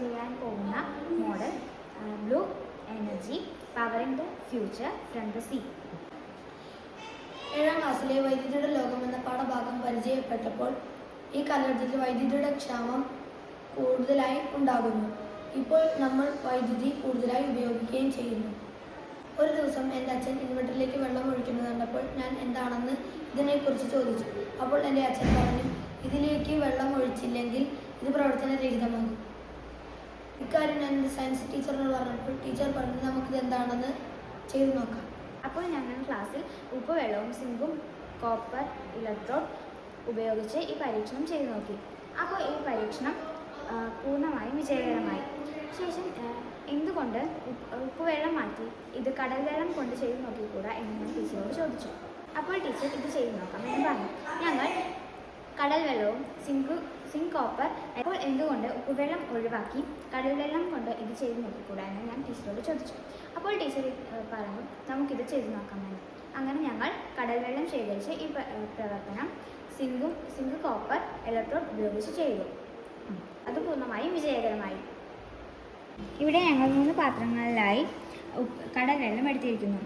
ചെയ്യാൻ പോകുന്ന model blue energy powering the future from the sea. 7ാം ക്ലാസ്സിലെ വൈദ്യുതിയുടെ ലോകം എന്ന പാഠഭാഗം പരിചയപ്പെട്ടപ്പോൾ ഈ കാലഘട്ടത്തിൽ വൈദ്യുതിയുടെ ക്ഷാമം കൂടുതലായി ഉണ്ടാകുന്നു. ഇപ്പോൾ നമ്മൾ വൈദ്യുതി കൂടുതലായി ഉപയോഗിക്കുകയും ചെയ്യുന്നു. ഒരു ദിവസം എൻ്റെ അച്ഛൻ ഇൻവെർട്ടറിലേക്ക് വെള്ളം ഒഴിക്കുന്നത് കണ്ടപ്പോൾ ഞാൻ എന്താണെന്ന് ഇതിനെക്കുറിച്ച് ചോദിച്ചു. അപ്പോൾ എൻ്റെ അച്ഛൻ പറഞ്ഞു, ഇതിലേക്ക് വെള്ളം ഒഴിച്ചില്ലെങ്കിൽ ഇത് പ്രവർത്തനരഹിതമാകും. ഇക്കാര്യം ഞാൻ എൻ്റെ സയൻസ് ടീച്ചറിനോട് പറഞ്ഞപ്പോൾ ടീച്ചർ പറഞ്ഞു, നമുക്കിത് എന്താണെന്ന് ചെയ്തു നോക്കാം. അപ്പോൾ ഞങ്ങൾ ക്ലാസ്സിൽ ഉപ്പുവെള്ളവും സിങ്കും കോപ്പർ ഇലക്ട്രോഡ് ഉപയോഗിച്ച് ഈ പരീക്ഷണം ചെയ്തു നോക്കി. അപ്പോൾ ഈ പരീക്ഷണം പൂർണ്ണമായും വിജയകരമായി. ശേഷം എന്തുകൊണ്ട് ഉപ്പുവെള്ളം മാറ്റി ഇത് കടൽ വെള്ളം കൊണ്ട് ചെയ്തു നോക്കിക്കൂടാ എന്ന് ഞാൻ ടീച്ചറോട് ചോദിച്ചു. അപ്പോൾ ടീച്ചർ ഇത് ചെയ്തു നോക്കാം എന്ന് പറഞ്ഞു. ഞങ്ങൾ കടൽ വെള്ളവും സിങ്ക് കോപ്പർ അപ്പോൾ എന്തുകൊണ്ട് ഉപ്പുവെള്ളം ഒഴിവാക്കി കടൽ വെള്ളം കൊണ്ട് ഇത് ചെയ്തു നോക്കിക്കൂടാ എന്ന് ഞാൻ ടീച്ചറോട് ചോദിച്ചു. അപ്പോൾ ടീച്ചർ പറഞ്ഞു, നമുക്കിത് ചെയ്തു നോക്കാമെന്ന്. അങ്ങനെ ഞങ്ങൾ കടൽ വെള്ളം ശേഖരിച്ച് ഈ പ്രവർത്തനം സിങ്ക് കോപ്പർ ഇലക്ട്രോഡ് ഉപയോഗിച്ച് ചെയ്തു. അത് പൂർണ്ണമായും വിജയകരമായി. ഇവിടെ ഞങ്ങൾ 3 പാത്രങ്ങളിലായി കടൽ വെള്ളം എടുത്തിരിക്കുന്നു.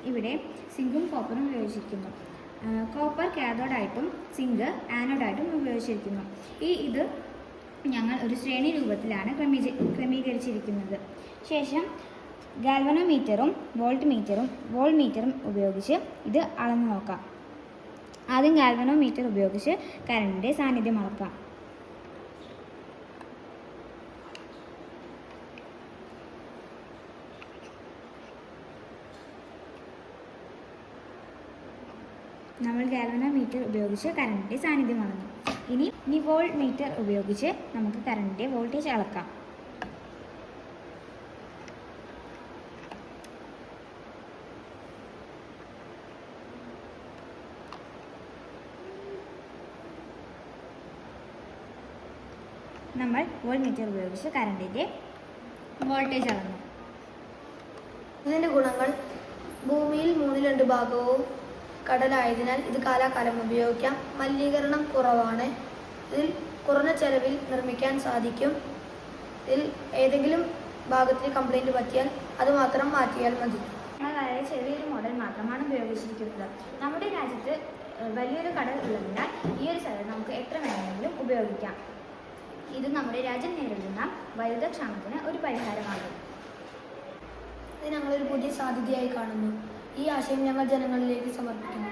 ഇവിടെ സിങ്കും കോപ്പറും ഉപയോഗിച്ചിരിക്കുന്നു. Copper കാഥോഡായിട്ടും zinc ആനോഡായിട്ടും ഉപയോഗിച്ചിരിക്കുന്നു. ഇത് ഞങ്ങൾ ഒരു ശ്രേണി രൂപത്തിലാണ് ക്രമീകരിച്ചിരിക്കുന്നത്. ശേഷം ഗാൽവനോമീറ്ററും വോൾട്ട് മീറ്ററും ഉപയോഗിച്ച് ഇത് അളന്നു നോക്കാം. ആദ്യം ഗാൽവനോമീറ്റർ ഉപയോഗിച്ച് കറണ്ടിൻ്റെ സാന്നിധ്യം അളക്കാം. നമ്മൾ ഗാൽവനോമീറ്റർ ഉപയോഗിച്ച് കറണ്ടിൻ്റെ സാന്നിധ്യം അളന്നു. ഇനി വോൾട്ട് മീറ്റർ ഉപയോഗിച്ച് നമുക്ക് കറണ്ടിൻ്റെ വോൾട്ടേജ് അളക്കാം. നമ്മൾ വോൾട്ട് മീറ്റർ ഉപയോഗിച്ച് കറണ്ടിൻ്റെ വോൾട്ടേജ് അളന്നു. ഇതിൻ്റെ ഗുണങ്ങൾ: ഭൂമിയിൽ 2/3 ഭാഗവും കടലായതിനാൽ ഇത് കാലാകാലം ഉപയോഗിക്കാം. മലിനീകരണം കുറവാണ്. ഇതിൽ കുറഞ്ഞ ചെലവിൽ നിർമ്മിക്കാൻ സാധിക്കും. ഇതിൽ ഏതെങ്കിലും ഭാഗത്തിൽ കംപ്ലൈൻറ്റ് പറ്റിയാൽ അത് മാത്രം മാറ്റിയാൽ മതി. വളരെ ചെറിയൊരു മോഡൽ മാത്രമാണ് ഉപയോഗിച്ചിരിക്കുന്നത്. നമ്മുടെ രാജ്യത്ത് വലിയൊരു കടൽ ഉള്ളതിനാൽ ഈ ഒരു സ്ഥലം നമുക്ക് എത്ര വേണമെങ്കിലും ഉപയോഗിക്കാം. ഇത് നമ്മുടെ രാജ്യം നേരിടുന്ന വൈദ്യുത ക്ഷാമത്തിന് ഒരു പരിഹാരമാകും. ഇത് ഞങ്ങളൊരു പുതിയ സാധ്യതയായി കാണുന്നു. ഈ ആശയം ഞങ്ങൾ ജനങ്ങളിലേക്ക് സമർപ്പിക്കുന്നു.